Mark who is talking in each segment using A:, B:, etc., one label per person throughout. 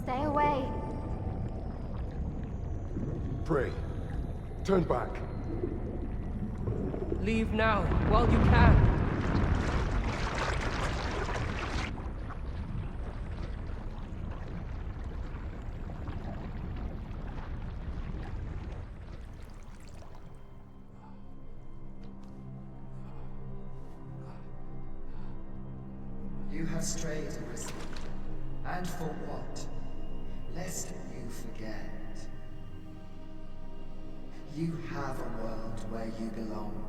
A: Stay away.
B: Pray. Turn back.
C: Leave now, while you can.
D: You have strayed, Arisen. And for what? Lest you forget. You have a world where you belong.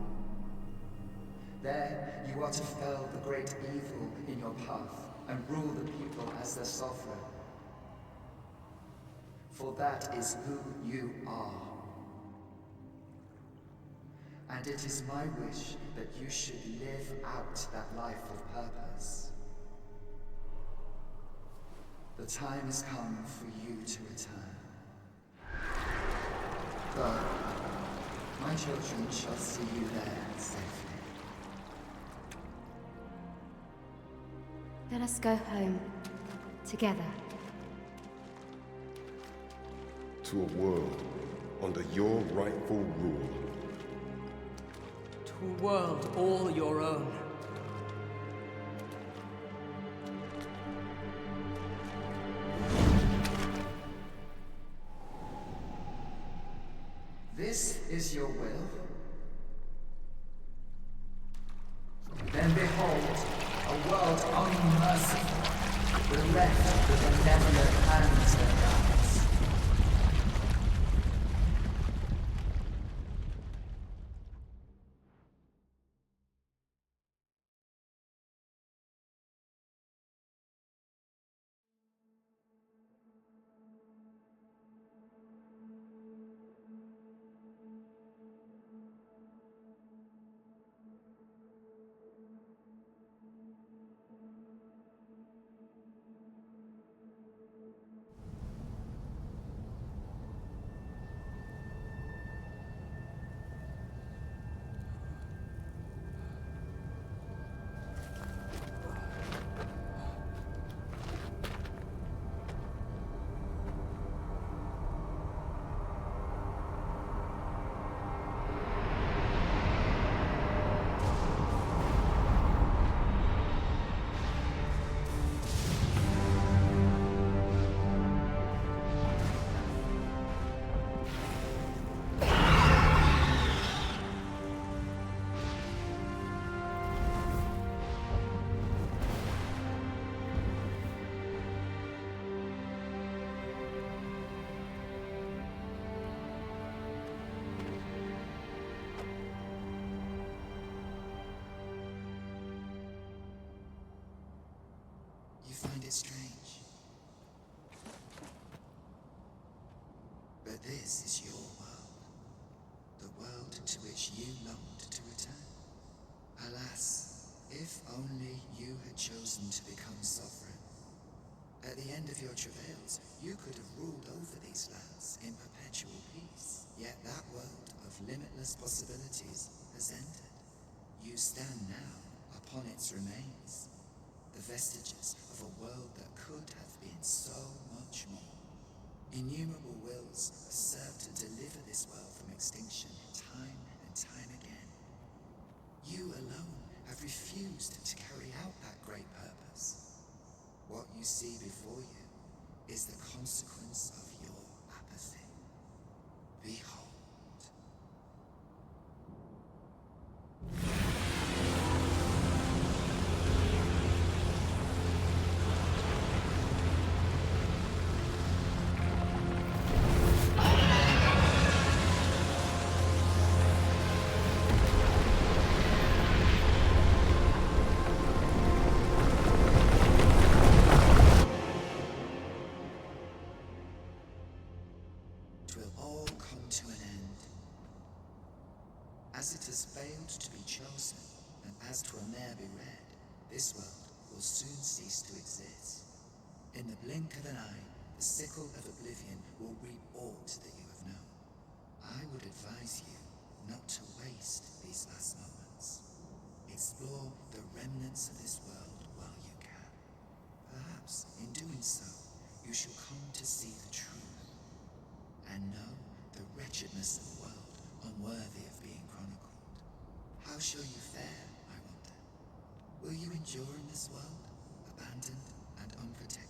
D: There, you are to fell the great evil in your path and rule the people as their sovereign. For that is who you are. And it is my wish that you should live out that life of purpose. The time has come for you to return. Go. My children shall see you there safely.
A: Let us go home. Together.
B: To a world under your rightful rule.
C: To a world all your own.
D: This is your will? Then behold, a world unmerciful, bereft the benevolent hands that guides. You find it strange. But this is your world. The world to which you longed to return. Alas, if only you had chosen to become sovereign. At the end of your travails, you could have ruled over these lands in perpetual peace. Yet that world of limitless possibilities has ended. You stand now upon its remains. The vestiges of a world that could have been so much more. Innumerable wills have served to deliver this world from extinction time and time again. You alone have refused to carry out that great purpose. What you see before you is the consequence of your apathy. Behold. As it has failed to be chosen, and as 'twill ne'er be read, this world will soon cease to exist. In the blink of an eye, the sickle of oblivion will reap aught that you have known. I would advise you not to waste these last moments. Explore the remnants of this world while you can. Perhaps, in doing so, you shall come show you fair, I wonder? Will you endure in this world, abandoned and unprotected?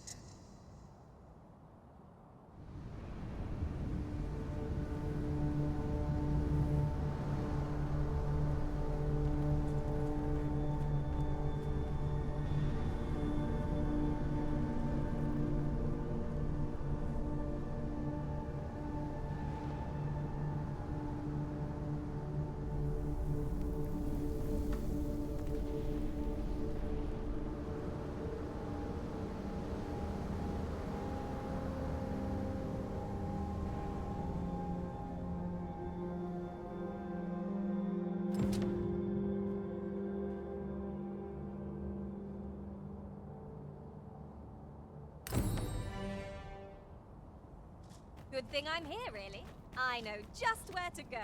E: Good thing I'm here, really. I know just where to go.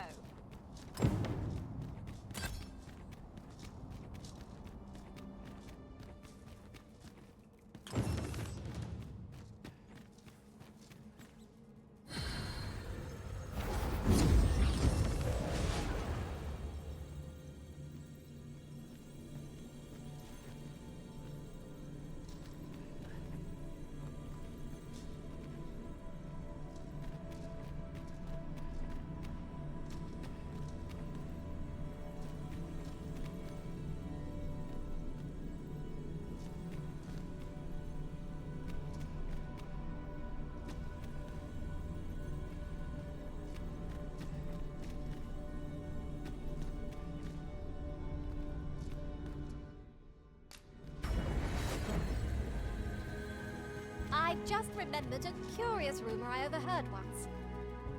E: I've just remembered a curious rumor I overheard once.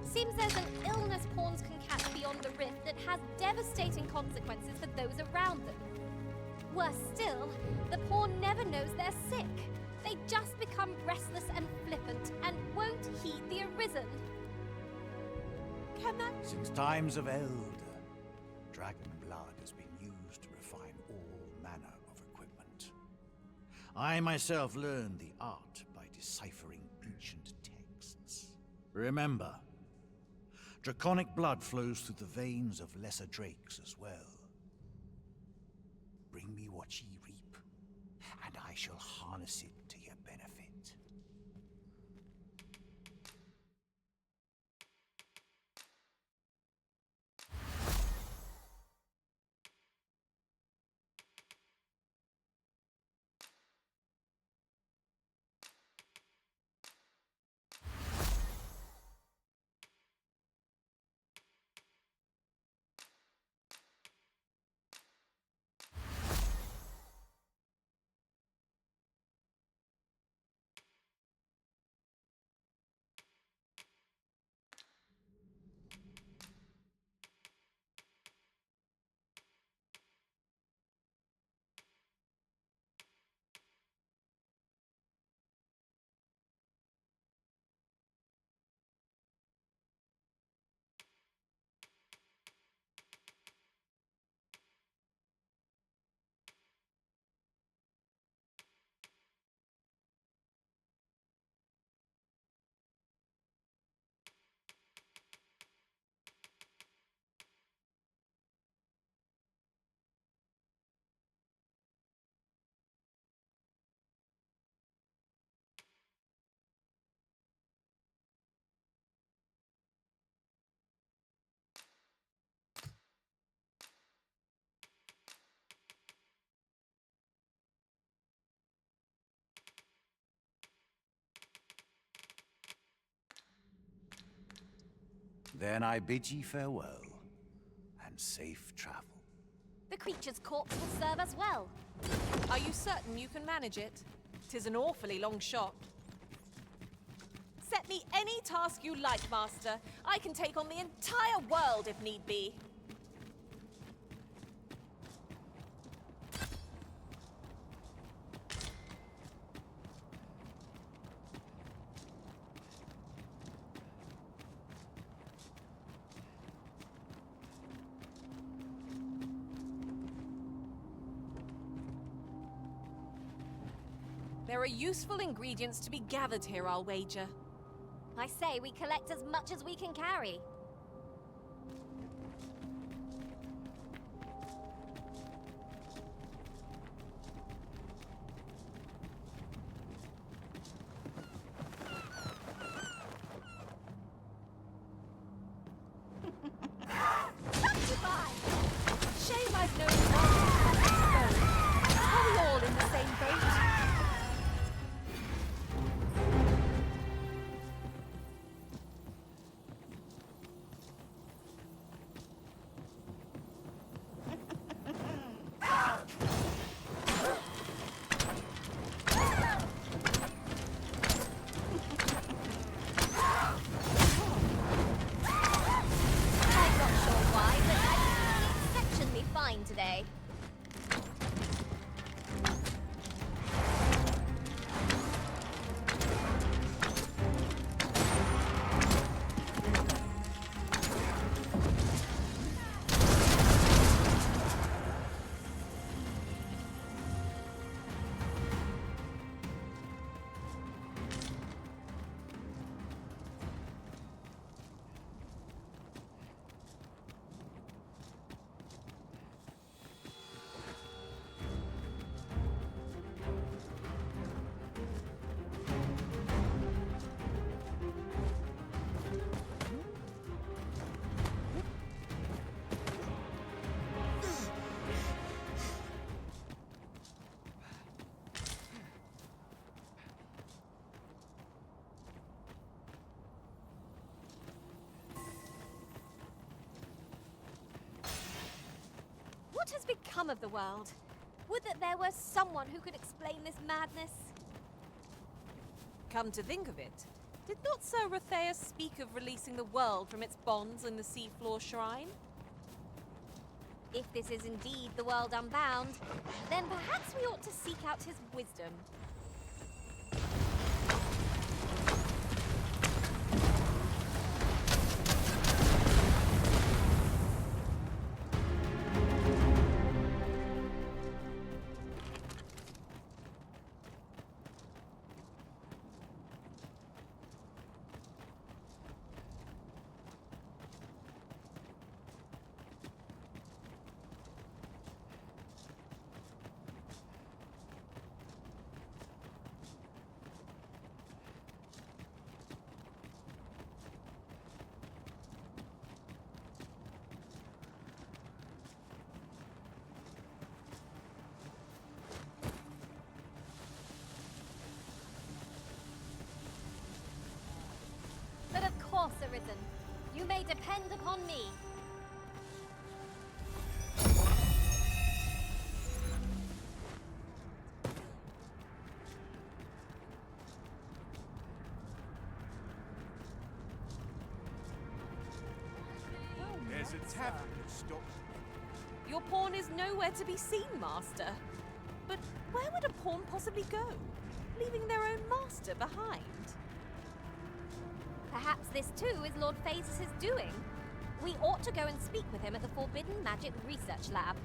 E: Seems there's an illness pawns can catch beyond the rift that has devastating consequences for those around them. Worse still, the pawn never knows they're sick. They just become restless and flippant and won't heed the arisen. Can that...
F: Since times of eld, dragon blood has been used to refine all manner of equipment. I myself learned the art by deciphering ancient texts. Remember, draconic blood flows through the veins of lesser drakes as well. Bring me what ye reap, and I shall harness it to your benefit. Then I bid ye farewell, and safe travel.
E: The creature's corpse will serve us well.
C: Are you certain you can manage it? 'Tis an awfully long shot. Set me any task you like, Master. I can take on the entire world if need be. There are useful ingredients to be gathered here, I'll wager.
E: I say we collect as much as we can carry. mine today. What has become of the world? Would that there were someone who could explain this madness.
C: Come to think of it, did not Sir Rotheus speak of releasing the world from its bonds in the seafloor shrine?
E: If this is indeed the world unbound, then perhaps we ought to seek out his wisdom. But of course, Arisen. You may depend upon me.
G: There's a tavern that stops.
C: Your pawn is nowhere to be seen, Master. But where would a pawn possibly go, leaving their own master behind?
E: Perhaps this too is Lord Phases' doing. We ought to go and speak with him at the Forbidden Magic Research Lab.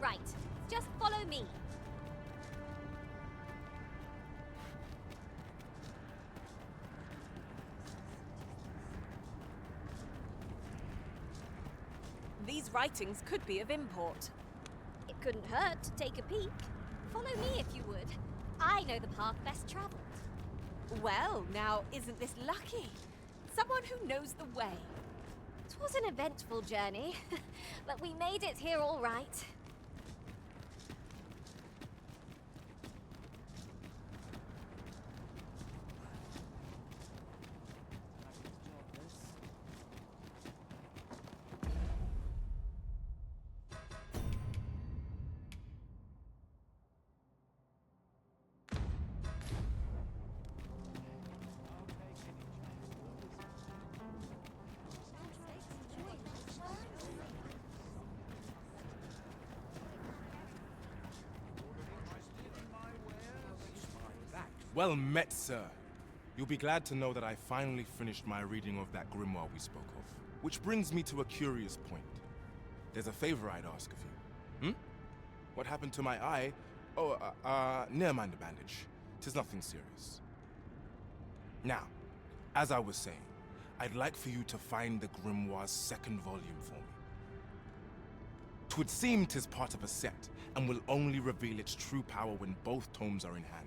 E: Right, just follow me.
C: These writings could be of import.
E: It couldn't hurt to take a peek. Follow me if you would. I know the path best traveled.
C: Well, now, isn't this lucky? Someone who knows the way.
E: 'Twas an eventful journey, but we made it here all right.
G: Well met, sir. You'll be glad to know that I finally finished my reading of that grimoire we spoke of. Which brings me to a curious point. There's a favor I'd ask of you. What happened to my eye? Oh, never mind the bandage. 'Tis nothing serious. Now, as I was saying, I'd like for you to find the grimoire's second volume for me. 'Twould seem 'tis part of a set, and will only reveal its true power when both tomes are in hand.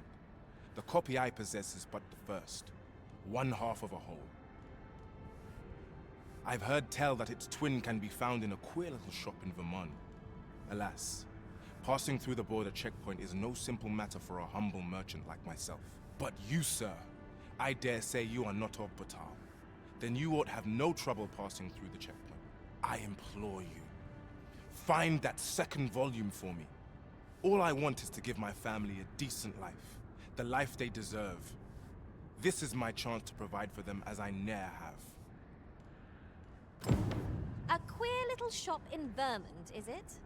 G: The copy I possess is but the first, one half of a whole. I've heard tell that its twin can be found in a queer little shop in Vermont. Alas, passing through the border checkpoint is no simple matter for a humble merchant like myself. But you, sir, I dare say you are not of Batal. Then you ought have no trouble passing through the checkpoint. I implore you, find that second volume for me, All I want is to give my family a decent life. The life they deserve. This is my chance to provide for them as I ne'er have.
E: A queer little shop in Vermont, is it?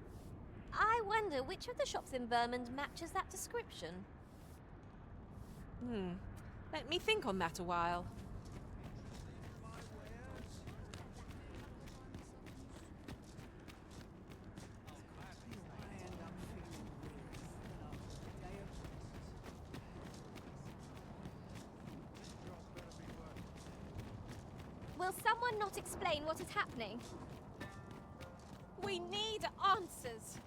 E: I wonder which of the shops in Vermont matches that description.
C: Let me think on that a while.
E: Will someone not explain what is happening?
C: We need answers.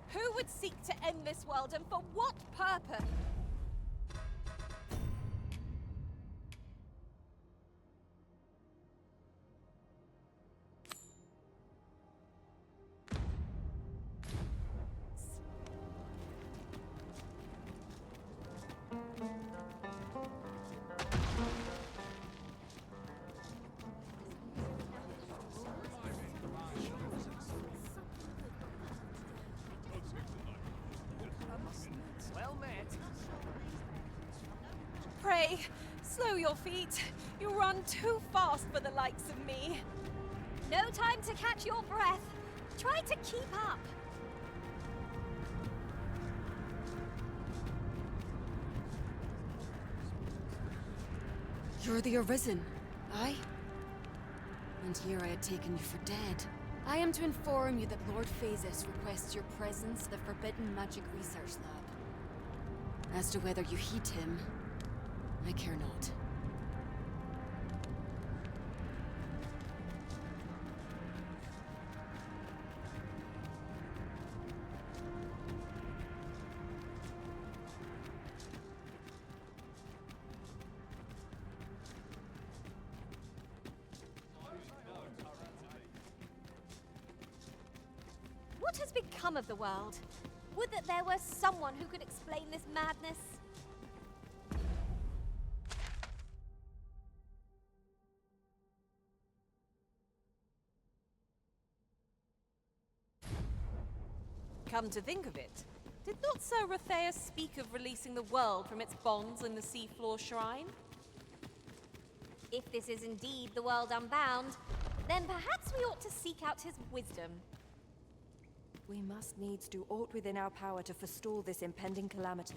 C: Who would seek to end this world, and for what purpose? Pray, slow your feet. You run too fast for the likes of me.
E: No time to catch your breath. Try to keep up.
H: You're the Arisen, aye? And here I had taken you for dead. I am to inform you that Lord Phasis requests your presence at the Forbidden Magic Research Lab. As to whether you heed him, I care not.
E: What has become of the world? Would that there were someone who could explain this madness.
C: Come to think of it, did not Sir Rotheus speak of releasing the world from its bonds in the seafloor shrine?
E: If this is indeed the world unbound, then perhaps we ought to seek out his wisdom.
I: We must needs do aught within our power to forestall this impending calamity.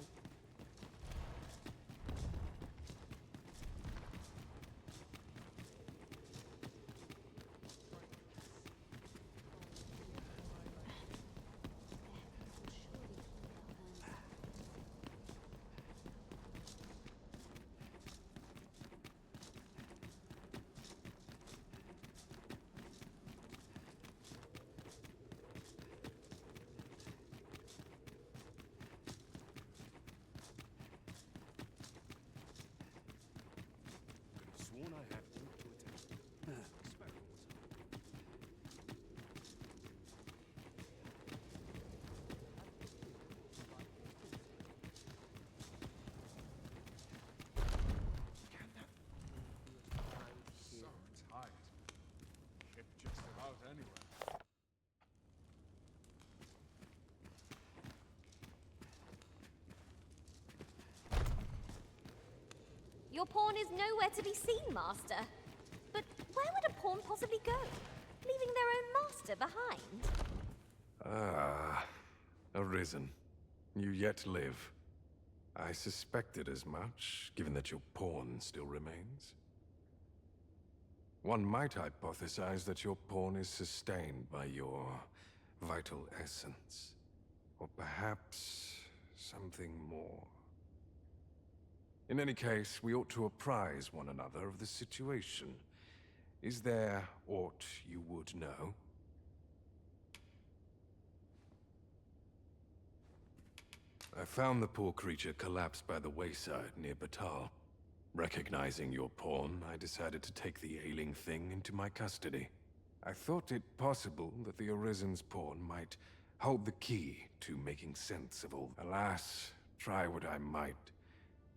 B: Sworn I had ought to attend.
J: So tight. Ship just about anywhere.
E: Your pawn is nowhere to be seen, Master. But where would a pawn possibly go, leaving their own master behind?
B: Ah, Arisen. You yet live. I suspected as much, given that your pawn still remains. One might hypothesize that your pawn is sustained by your vital essence. Or perhaps something more. In any case, we ought to apprise one another of the situation. Is there aught you would know? I found the poor creature collapsed by the wayside near Batal. Recognizing your pawn, I decided to take the ailing thing into my custody. I thought it possible that the Arisen's pawn might hold the key to making sense of all. Alas, try what I might.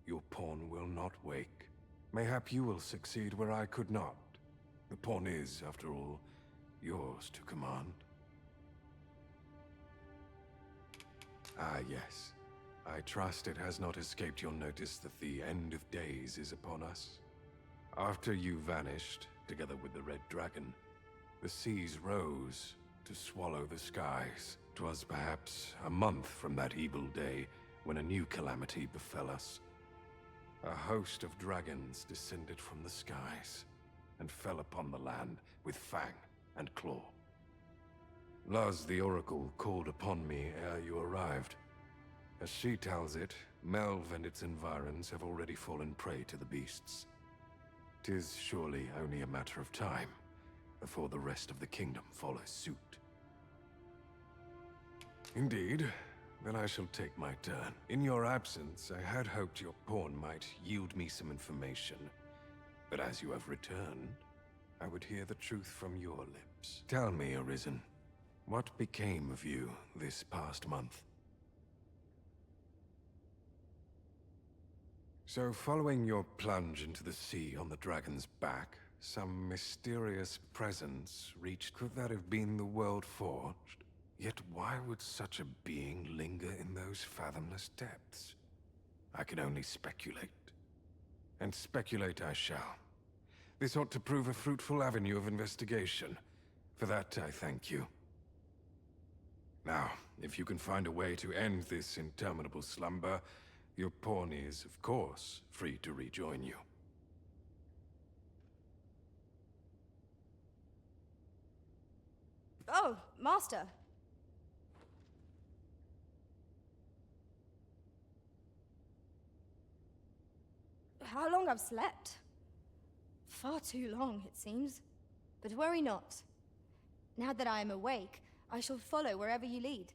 B: Your pawn will not wake. Mayhap you will succeed where I could not. The pawn is, after all, yours to command. Ah, yes. I trust it has not escaped your notice that the end of days is upon us. After you vanished, together with the Red Dragon, the seas rose to swallow the skies. 'Twas perhaps a month from that evil day when a new calamity befell us. A host of dragons descended from the skies and fell upon the land with fang and claw. Luz the Oracle called upon me ere you arrived. As she tells it, Melve and its environs have already fallen prey to the beasts. 'Tis surely only a matter of time before the rest of the kingdom follows suit. Indeed, then I shall take my turn. In your absence, I had hoped your pawn might yield me some information. But as you have returned, I would hear the truth from your lips. Tell me, Arisen, what became of you this past month? So, following your plunge into the sea on the dragon's back, some mysterious presence reached. Could that have been the World Forged? Yet why would such a being linger in those fathomless depths? I can only speculate. And speculate I shall. This ought to prove a fruitful avenue of investigation. For that, I thank you. Now, if you can find a way to end this interminable slumber, your pawn is, of course, free to rejoin you.
K: Oh, Master. How long I've slept? Far too long, it seems. But worry not. Now that I am awake, I shall follow wherever you lead.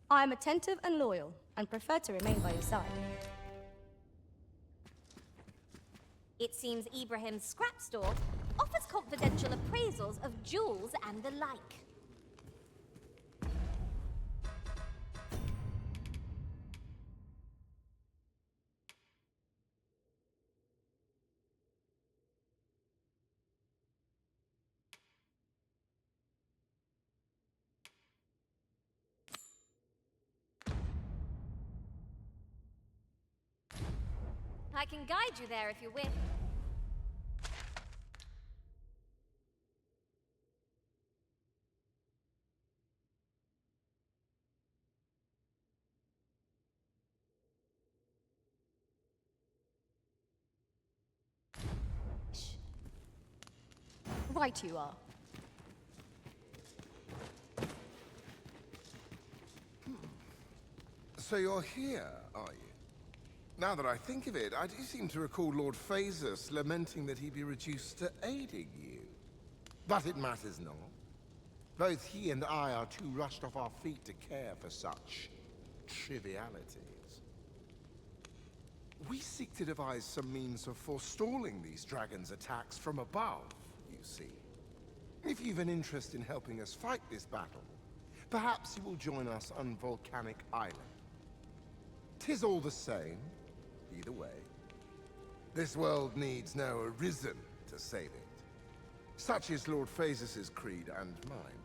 K: I am attentive and loyal, and prefer to remain by your side.
E: It seems Ibrahim's scrap store offers confidential appraisals of jewels and the like. I can guide you there if you wish.
K: Right you are.
L: So you're here, are you? Now that I think of it, I do seem to recall Lord Phasus lamenting that he be reduced to aiding you. But it matters not. Both he and I are too rushed off our feet to care for such trivialities. We seek to devise some means of forestalling these dragons' attacks from above, you see. If you've an interest in helping us fight this battle, perhaps you will join us on Volcanic Island. 'Tis all the same, either way. This world needs no Arisen to save it. Such is Lord Phasus's creed and mine.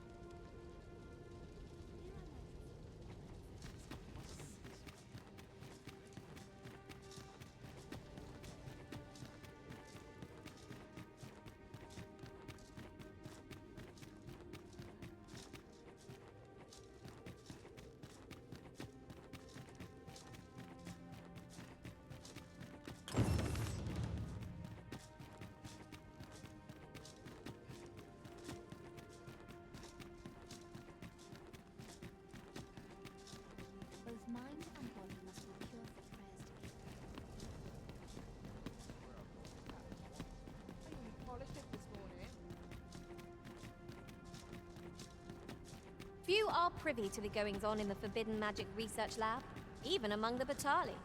A: Both mind and body must be pure for prayers to be.
C: Polished it this morning.
E: Few are privy to the goings-on in the Forbidden Magic Research Lab, even among the Batali.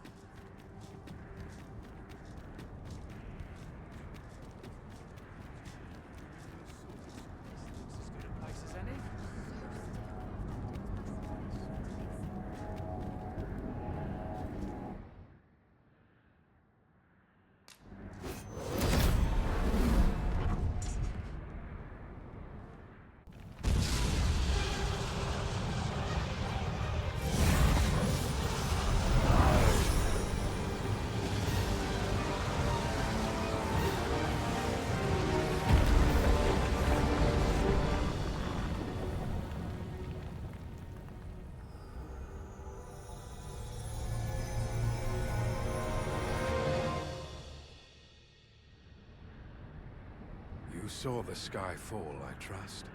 B: who saw the sky fall, I trust.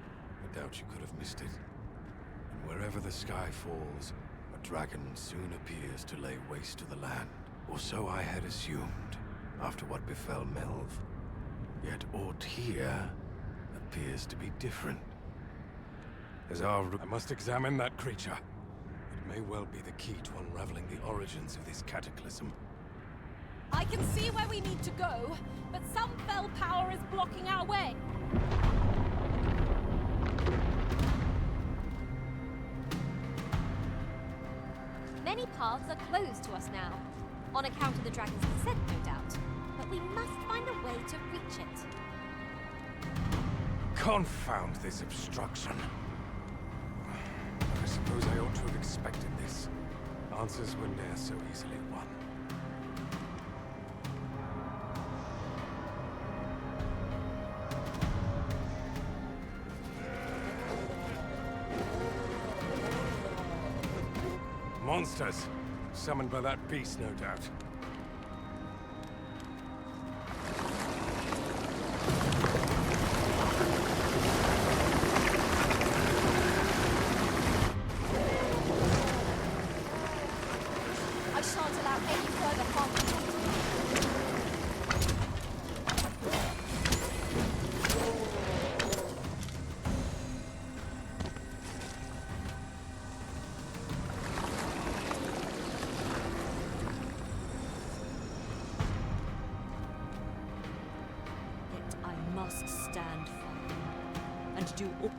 B: I doubt you could have missed it. And wherever the sky falls, a dragon soon appears to lay waste to the land. Or so I had assumed, after what befell Melv. Yet aught here appears to be different. I must examine that creature. It may well be the key to unraveling the origins of this cataclysm.
C: I can see where we need to go, but some fell power is blocking our way.
E: Many paths are closed to us now, on account of the dragon's descent, no doubt. But we must find a way to reach it.
B: Confound this obstruction. I suppose I ought to have expected this. Answers were ne'er so easily won. Monsters! Summoned by that beast, no doubt.
K: I shan't allow any further harm to come to you.
C: Yet I must stand firm and do all